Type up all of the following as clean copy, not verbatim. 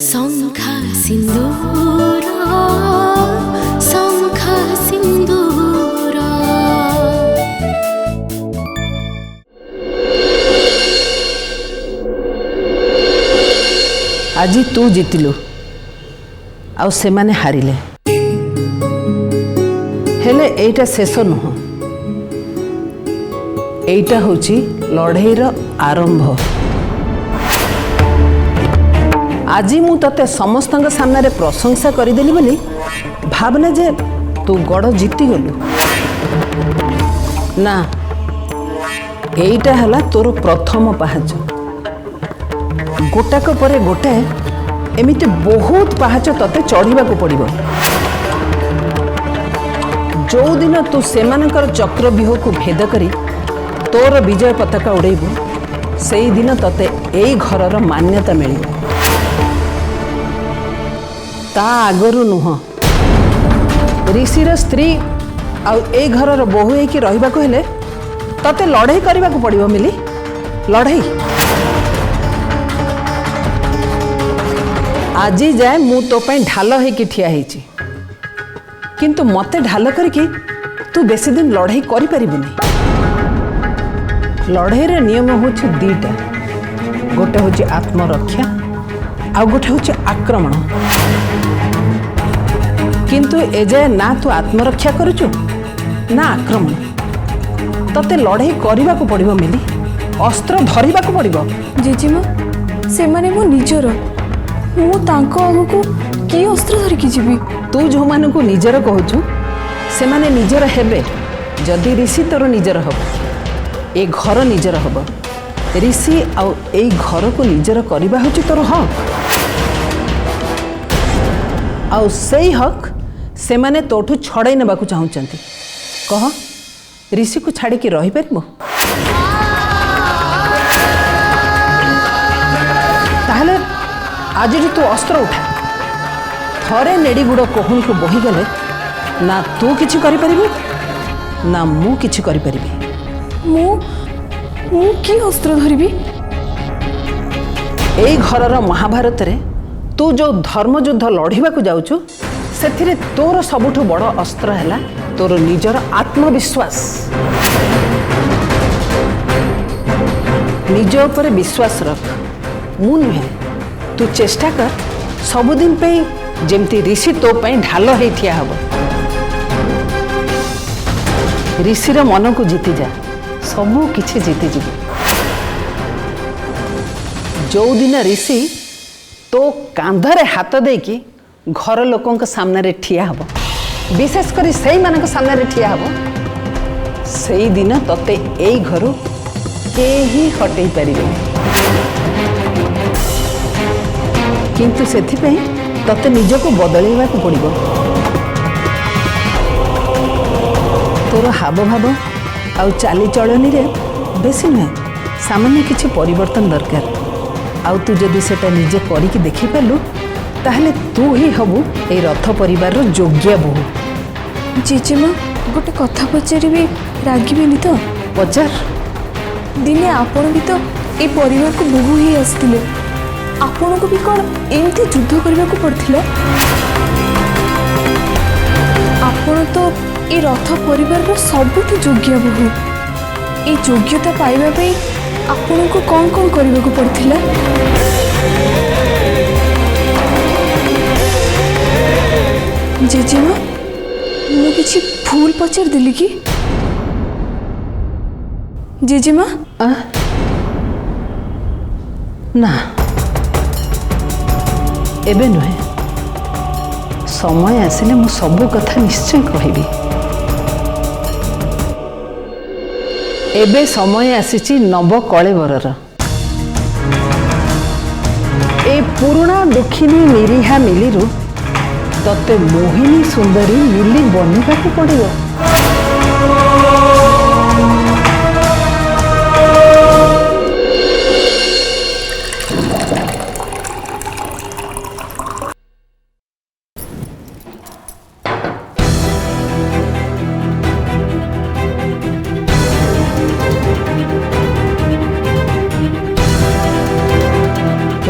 शङ्खा सिन्दूर शङ्खा सिन्दूर। आज तू जीतिलु आउ से माने हारिले हेले एटा शेष नुह एटा होची लड़ाईर आरंभ। आज मु तते समस्त सामने प्रशंसा करदेली बोली भावना जे तू गड़ जीति गलु ना एटा हला तोर प्रथम पहाच गोटाक परे गोटे एमिति बहुत पहाच तते चढ़ीबाकू पड़िबो। जो दिन तू सेमानकर चक्रव्यूह को भेद करी तोर विजय पताका उड़ेबू से दिन तते एई घरर मान्यता मिलिबो। ता आगरू नुह ऋषिर स्त्री आउ ए घरर बोहू होइकी रहिबाकू हेले तते लड़ाई करबाकू पड़िबो। मिली लड़ाई आज जाए मु तो पई ढाल होइकी ठिया हेची किंतु मते ढाल करके तू बेसी दिन लड़ाई करि परिबुनी। लड़ाईर नियम होछि दीटा गोटे होछि आत्मरक्षा आ गोटे होछि आक्रमण। किंतु एजाए ना तू आत्मरक्षा करुचु ना आक्रमण तते लड़ाई करने को पड़िबो। मिली अस्त्र धरिबा को पड़िबो। जेजेमा से माने मो निजर मु तांको आगु की अस्त्र धरिकी जीवी। तू जो मान को निजर कहूचु से माने निजर हेबे जदि ऋषि तोर निजर हब ए घर निजर हब। ऋषि आउ ए घर को निजर करबा होची तोर हक आउ सेई हक से माने तोठू छड़ाई नेबाकू चाहूचंती। कह ऋषि को छाड़ी की रही परिबो? ताहले आज तू अस्त्र उठा थरे नेड़ी गुड़ कोहुनी को बोही गले ना तू किछि करि परिबु ना मु किछि करि परिबी। मु की अस्त्र धरिबी? एई घरर महाभारत रे तू जो धर्म युद्ध लड़िबा को जाउछु सेथिरे तोर सबुठु बड़ अस्त्र हैला तोर निजर आत्मविश्वास। निज ऊपर विश्वास रख मु नुहे तू चेष्टा कर सबुदिन पे जेमती ऋषि तो पे ढाल हे ठिया हब। ऋषिर मन को जीति जा सबू किछि जीति जीवी। जो दिन ऋषि तो कांधरे हाथ देकी घर लोकों सामने रे ठिया हब विशेष करी सेई मानक सामने रे ठिया हब सेई दिन तते एई घरु केही हटेई परिबे। किंतु सेथि पे तते निजको बदलैबा को पड़िबो। तोर हाव भाव आउ चाली चलनी रे बेसी नुहे सामान्य किछि परिवर्तन दरकार। आउ तू जदि सेटा निजे करिकी देखि पालु ताहले तू ही हबु ए रथ परिवार रो योग्य बहु। जेजेमा गोटे कथा पचारिबी रागिबेनी तो? पचार। दिने आपण भी तो ए परिवार को बहु ही आसथिले आपण को भी कौन एमती युद्ध करबा को पड़थिला? आपण तो ए रथ परिवार रो सबुठु योग्य बहु। ए योग्यता पाइबा पे आपण को कौन कौन करबा को पड़थिला? जेजेमा मु किछि भूल पचार देली कि? जेजेमा ना एबे नुहे समय आसिले मु सबु कथा निश्चय कहबी। एबे समय आसीची नव कलेबरर ए पुराणा दुखिनी निरीहा मिलिरु तते मोहिनी सुंदरी मिली बनिबा को पड़िबो।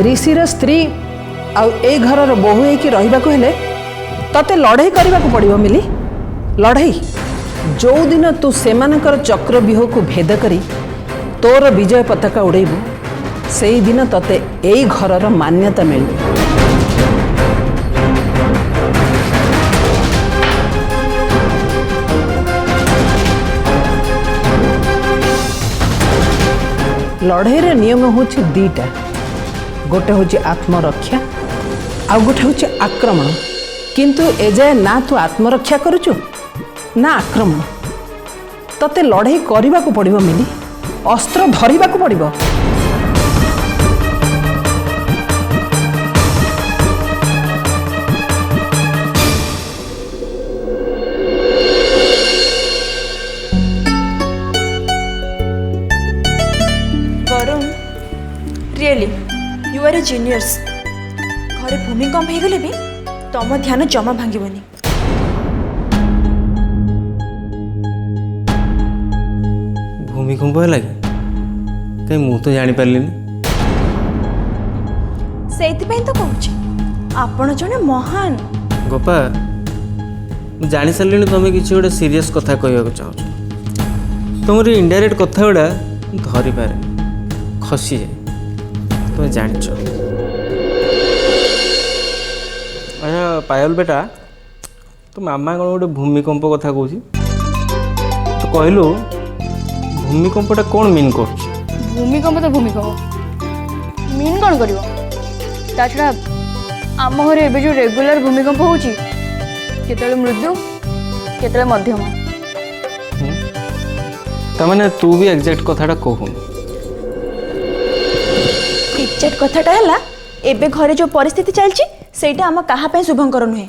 ऋषिर स्त्री आउ ए घरर बोहू होइकी रहिबाकु हेले तते लड़ाई करबाकु पड़िबो मिली। लड़ाई जो दिन तू सेमानकर चक्रव्यूह को भेद करी तोर विजय पताका उड़ेबू से दिन तते एई घरर मान्यता मिलू। लड़ाई रे नियम होछि दीटा, गोटे होछि आत्मरक्षा आ गोटे होछि आक्रमण। किंतु एजाए ना तू आत्मरक्षा करुचु ना आक्रमण। तते लड़ाई करने को पड़िबो मिली, अस्त्र धरिबा को पड़िबो। Varun, really you are a genius. घरे भूमिकंप हो गले भी तुम ध्यान जमा भांगीबनी। भूमिकंप है कहीं मु तो जानी पारलिनी। सेइथिପାଇଁ तो कहूची आपण जने महान। गोपा मु जानी सारे तुम किसी गोटे सीरियस कथा कहवाक चाहो। तुम इनडायरेक्ट कथा गुड़ा धरी पारे खसी जाए तुम जान। अच्छा पायल बेटा, तो मामा कौन गोटे भूमिकंप कथा कहूँ तो कहलु भूमिकंपटा कौन मीन कर? भूमिकंप तो भूमिकंप मीन कौन करिवो? ता छड़ा आम घरे एबे जो रेगुलर भूमिकंप होउची केतले मृदु केतले मध्यम। तमाने तू भी एग्जैक्ट कथाटा कहूँ। एग्जैक्ट कथाटा हैला एबे घरे जो परिस्थिति चलची सेटा आम काहा पय शुभंकर नुहे।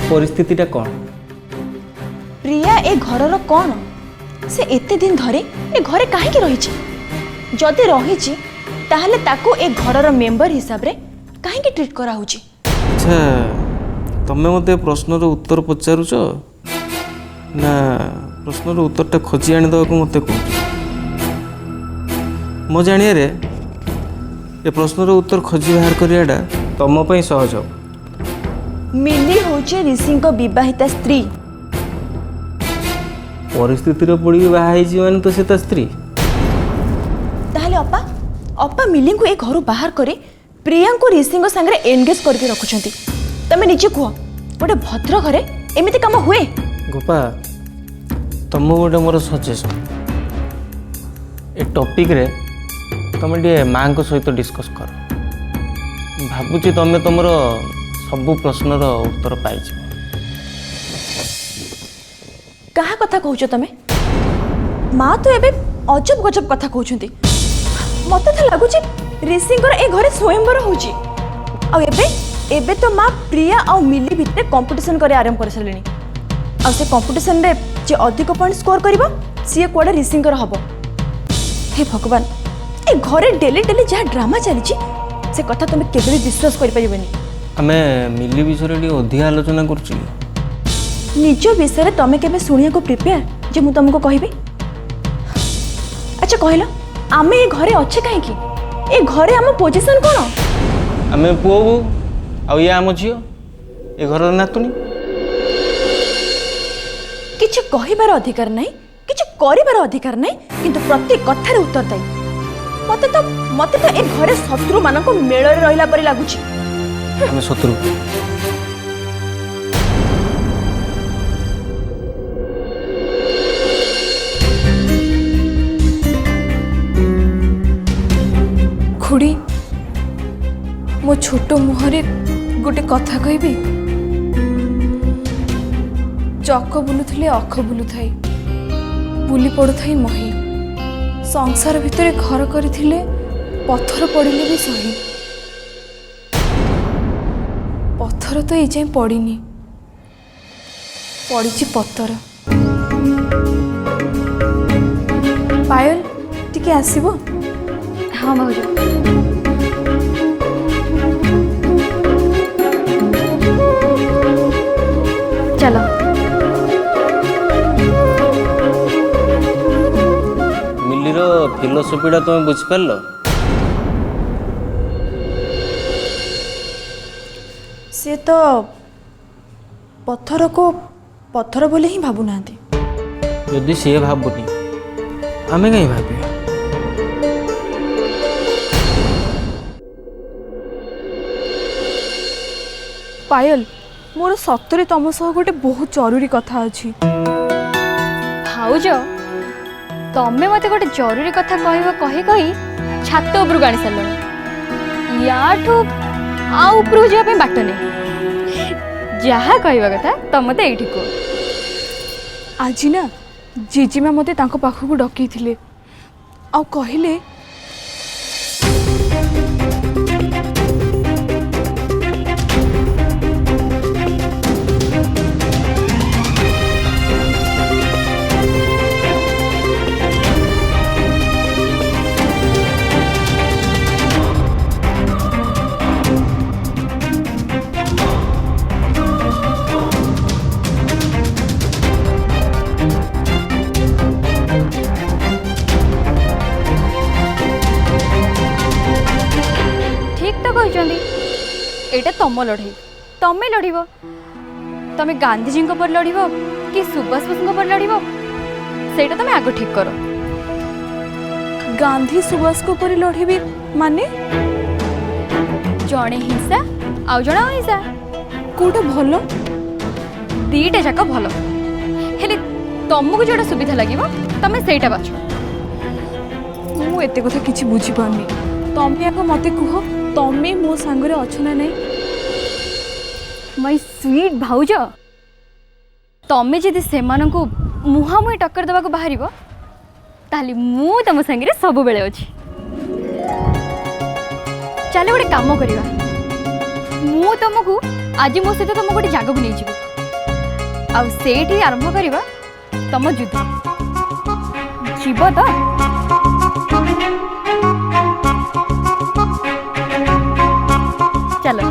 परिस्थितिटा कौन? प्रिया ए घरर कौन? से एते दिन धरे ए घरे काहे रही? जदि रही ताहले ताको ए घरर मेंबर हिसाब रे काहे ट्रीट करा होची? अच्छा तमे मते प्रश्नर उत्तर पचारुच ना प्रश्नर उत्तरटा खोजी आनी देवाक मते कहूँ? मो जानिया रे ए प्रश्नर उत्तर खोजी बाहर करियाटा तम पई सहज। मिली होची ऋषि को विवाहिता स्त्री। परिस्थिति पड़ी बाहर मान तो से स्त्री। ताहले अपा अपा मिली को ए घर बाहर करे प्रिया को ऋषि संगे एंगेज करके रखुछंती। तमे निजे कुह गोटे भद्र घरे एमिति काम हुए? गोपा तुम गोटे मोर सजेशन ए टॉपिक रे तुम टे माँ सहित डिस्कस कर। भावुची तुम तुमर सबू प्रश्नर उत्तर पाई। कहा कथा कहूछ तमे? माँ तो एबे अजब गजब कथा कहउछंती। मते तो लागुची ऋषिंकर ए घरे स्वयंवर होची। आ एबे तो माँ प्रिया आ मिली भितरे कंपटीशन करे आरंभ कर सलेनी। आ से कंपटीशन रे जे अधिक पॉइंट स्कोर करबो सी कोडे ऋषिंकर हबो। हे भगवान, ए घरे डेली डेली जहाँ ड्रामा चली से कथा तुम केबे भी विश्वास कर परिबनी। आमे मिली विषय रे अधिक आलोचना करछि। निज विषय तुम केबे सुनिया को प्रिपेयर जे मु तुमको कहबी? अच्छा कहला आमे ए घरे अच्छे काहे की? ए घरे आम पोजीशन कोन? आमे पुओ बो आ ये आम झियो ए घर नातुनी। किछ कहिबार अधिकार नहीं, किछ करिबार अधिकार नहीं, किंतु प्रति कथार उत्तर दाई। मते तो ए घरे शत्रु मानको मेल रे रहिला परि लागुची। आमे शत्रु? खुड़ी मो छोट मुहरे गोटे कथा कहबी। चक बुलुथिले अख बुलुथाई, बुली पड़ुथाई मही। संसार भितरे घर करथिले पत्थर पड़िले भी सही। पत्थर तो ए जाए पड़िनी, पड़िछि पत्थर। पायल टिके आसीबो? हाँ भाउज। चलो मिलीर फिलोसफीटा तुम बुझिपार? ସେ ତ ପଥରକୁ ପଥର ବୋଲି ହିଁ ଭାବୁନାହାନ୍ତି। ଯଦି ସିଏ ଭାବୁନି ଆମେ କାହିଁ ଭାବିବା? ପାୟଲ, ମୋର ସତରେ ତମ ସହ ଗୋଟେ ବହୁତ ଜରୁରୀ କଥା ଅଛି। ଭାଉଜ ତମେ ମତେ ଗୋଟେ ଜରୁରୀ କଥା କହିବ କହି କହି ଛାତ ଉପରକୁ ଆଣି ସାରିଲଣି। ୟାଠୁ ଆଉ ଉପରକୁ ଯିବା ପାଇଁ ବାଟ ନାହିଁ। ଯାହା କହିବା କଥା ତମେ ମତେ ଏଇଠି କୁହ। ଆଜି ନା ଜେଜେମା ମୋତେ ତାଙ୍କ ପାଖକୁ ଡକେଇଥିଲେ ଆଉ କହିଲେ एटा तम लड़ाई तमें लड़ब तमें गांधीजी पर लड़ब कि सुभाष बोस पर लड़ब सेटा तमें आग ठीक कर। गांधी सुभाष को परी लड़बी माने जड़े हिंसा आउ जड़े अहिंसा कोटा भलो दीटा जाक भल हेले तुमको जोटा सुविधा लगे तमें सेटा बाछ। मु एते कथा किछि बुझी पानी तमे आको मते कुह तमे मो सांगरे अछ ना नहीं। माय स्वीट भाउज तमें जदि से मुहामुही टक्कर देवा बाहर ताली मु तुम सांगे सब बेले अच्छी। चलो गोटे काम करवा मु तुमको आज मो सहित तुम गोटे जगह नहीं जीव आठी आरंभ करवा तुम युद्ध जीव तो चलो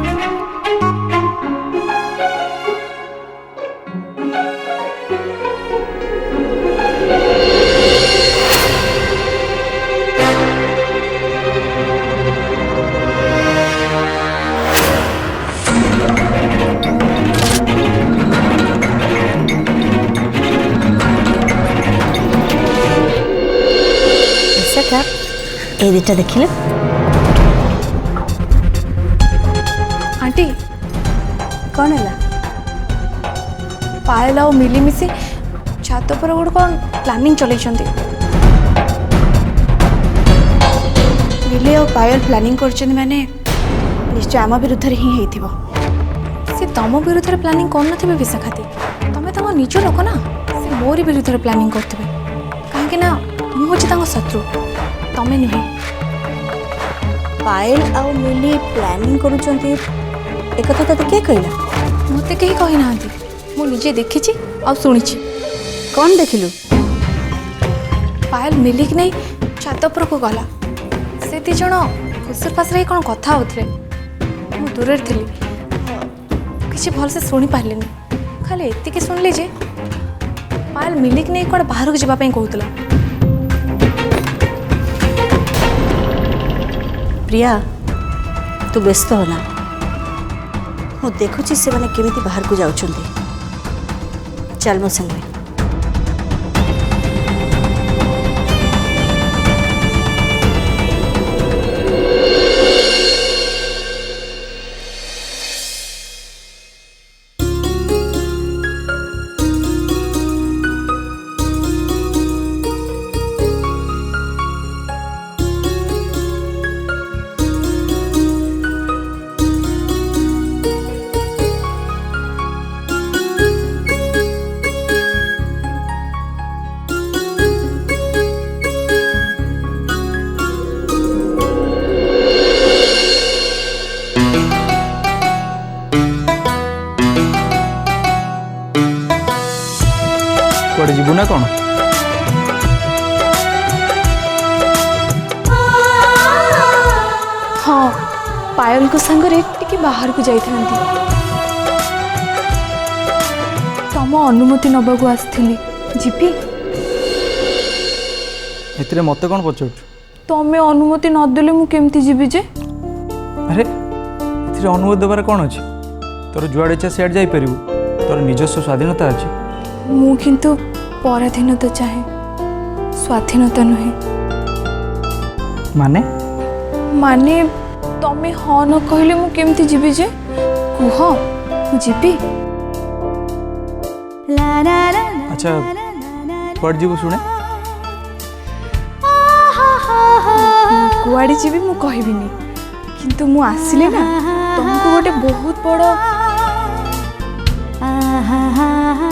ए दुटा देखिले आंटी कौन है पायल आ मिलीमिशी छात पर गोटे कौन प्लानिंग चल मिली और पायल प्लानिंग कर माने निश्चय आम विरुद्ध ही होइथिबो। से तुम विरुद्ध प्लानिंग कर नी विशाखाती तुम्हें तम निज लोक ना से मोरी विरुद्ध प्लानिंग करते कहीं मुझे शत्रु तमें नुहे। पायल आ मिली प्लानिंग करूचंती एक कथा तते के कहला मत कहीं कही ना मु निजे देखी आ शुणी कौन देखिलु पायल मिली कि नहीं छात पर को गला से दी जन खुसर फासर कौन कथा होते मु दूर थी किसी भल से शुणी पारे खाली एति शुणिली जे पायल मिली कि नहीं कौन बाहर को जावाई कहूला। प्रिया तू व्यस्त होना मु देखुची से माने केमिति बाहर को जाउछंती चल मो संगे। कुआडे जीवु ना कौन हाँ पायल को संगरे टिके बाहर को जाई तम अनुमति नबा को आसथिली जीपी एतिरे मते कौन पचार तमें अनुमति नदेले मु केमती जीवी जे अरे एतिरे अनुमति देबार कौन अछि तोर जुआड़े इच्छा सियाड़ जापर तोर निजस्व स्वाधीनता अच्छी ମୁଁ କିନ୍ତୁ ପରାଧୀନତା ଚାହେଁ, ସ୍ୱାଧୀନତା ନୁହେଁ। माने ମାନେ ତମେ ହଁ ନ କହିଲେ ମୁଁ କେମିତି ଯିବି ଯେ? କୁହ, ମୁଁ ଯିବି। अच्छा कुआड़ जीव शुणे କୁଆଡ଼େ ଯିବି ମୁଁ କହିବିନି, କିନ୍ତୁ ମୁଁ ଆସିଲେ ନା ତମକୁ ଗୋଟେ ବହୁତ ବଡ଼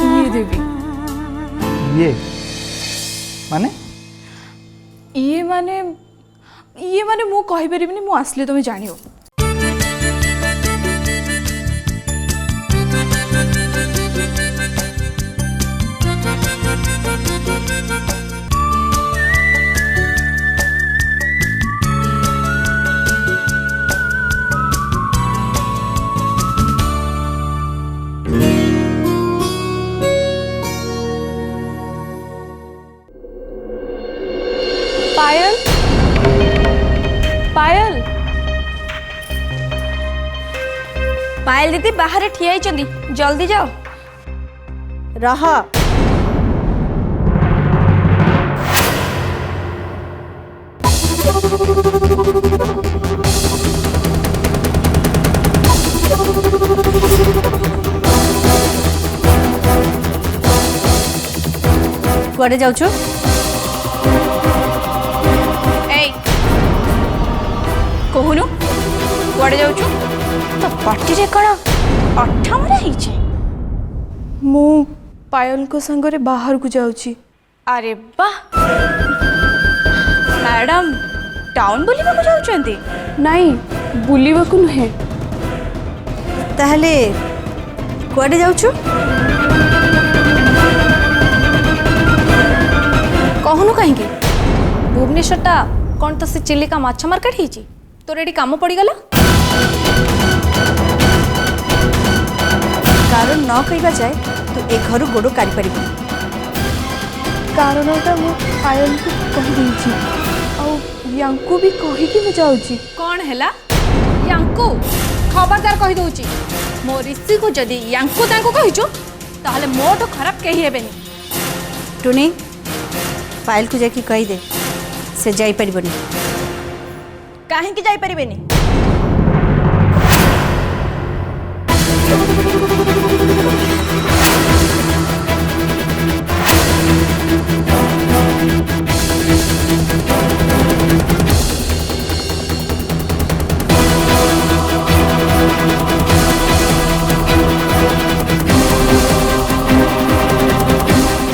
ଇଏ ଦେବି। ये माने ଇଏ ମାନେ ମୁଁ କହିପାରିବିନି, ମୁଁ ଆସିଲେ ତମେ ଜାଣିବ। पायल पायल पायल दीदी बाहर ठिया होइचंदी, जल्दी जाओ। रह कुआड़े जाऊछु? कहूनु कुआड़े जाऊछु? तो पार्टी कण अठामरा ହେଇଛି। ମୁଁ ପାୟଲଙ୍କ ସାଙ୍ଗରେ ବାହାରକୁ ଯାଉଛି। अरे वाह मैडम, टाउन बुलिବାକୁ ଯାଉଛନ୍ତି? ନାଇଁ, ବୁଲିବାକୁ ନୁହେଁ। ताहले कुआड़े जाऊछु? कहूनु कहीं भुवनेश्वरटा कौन तो से चिलिका माछ मार्केट ही तोर एटी काम पड़गला? कारण न कहवा जाए तू ए घर गोड़ काढ़ी पार। कारणटा ମୁଁ ପାୟଲକୁ କହିଦେଇଛି, ଆଉ ୟାଙ୍କୁ ବି କହିକି ମୁଁ ଯାଉଛି। कौन हैला यांकु? खबरदार कहि दउची मो ऋषि को जदी यांकु तांको कहिचो ताहले मोटो खराब कहि हेबेनी। टुनी पायल को जाकि कही दे से जाई परिबनी। କାହିଁକି ଯାଇପାରିବେନି?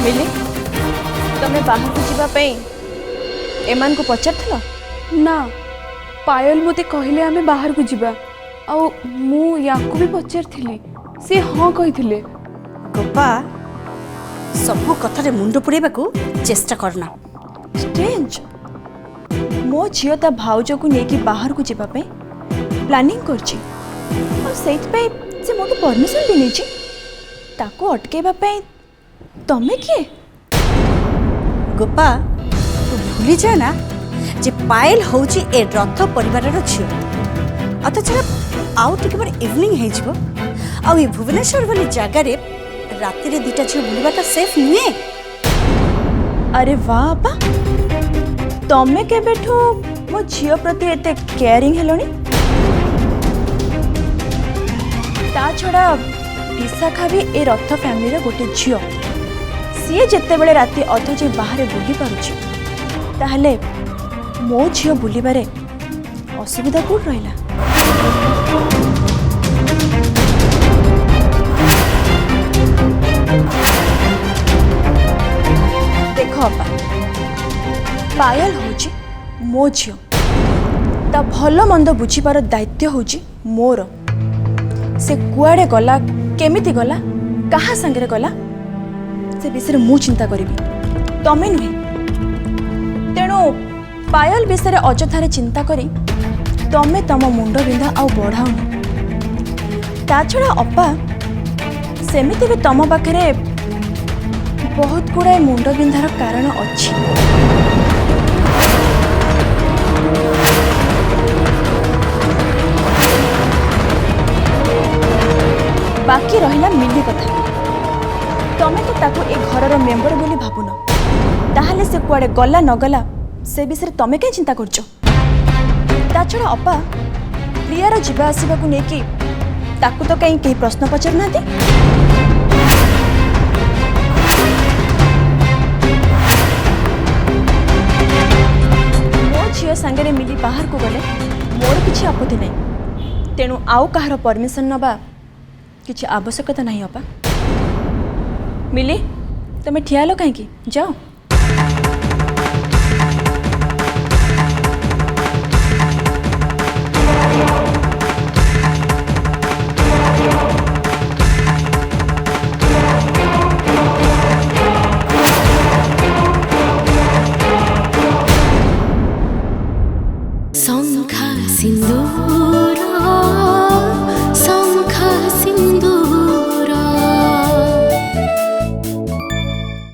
ମିଲି, ତମେ ବାହାରକୁ ଯିବା ପାଇଁ ଏମାନଙ୍କୁ ପଚାରିଥିଲ? ନା, पायल मते कहले आमे बाहर को जिबा, आउ मु याकु भी पचारथिली, से हां कहिथिले। गोपा सब कथारे मुंड पुरेबा को चेष्टा करना। स्ट्रेंज, मो झियो ता भाउज को नेकी बाहर को जिबा पे प्लानिंग करची, और सेट पे से मोटो परमिशन भी नेची, ताको अटकेबा पे तमे किए? गोपा तू भूली जा ना जे पायल होची ए रथ परिवार झील, अथच आउ टिके पर इवनिंग हो जिवो, आउ ए भुवनेश्वर वाली जगह रे राति रे दिटा झील बुलवाटा सेफ नुहे। अरे वाह बा, तमे केबेठो मो झियो प्रति एते केयरिंग हेलोनी? ता छड़ा विशाखा भी ए रथ फैमिली रे गोटे झियो, सीए जेते बेले राति अध जे बाहर बुली पारुची, ताहले मो झियो बुलिबारे असुविधा कौन रहा? देख अपा, पायल होची मो झियो, ता भल मंद बुझीबार दायित्व होची मोर। से कुआडे गला, केमिति गला, कहा संगे गला, से विषय मु चिंता करी, तमे नुहे। तेणु पायल विषय अजथारे चिंता करी तमे तम मुंड बिंधा आउ बढ़ाऊनी। ता छड़ा अपा सेमिति भी तम पाखे बहुत गुड़ाए मुंड बिंधार कारण अच्छी। बाकी रहिला मिली कथा तमे तो ताको ए घरर मेंबर बोली भाबुन ताहले से कुआडे गला न गला से विषय तमे कहीं चिंता करछो ता छड़ा अपा प्रियार जीवा आसवा को लेकी ताकू तो कहीं प्रश्न पचार ना मो झील सांगे मिली बाहर को गले मोर किसी आपत्ति नहीं तेणु आउ कहार परमिशन नबा किसी आवश्यकता नहीं अपा मिली तमें ठिया लो कहीं जाओ।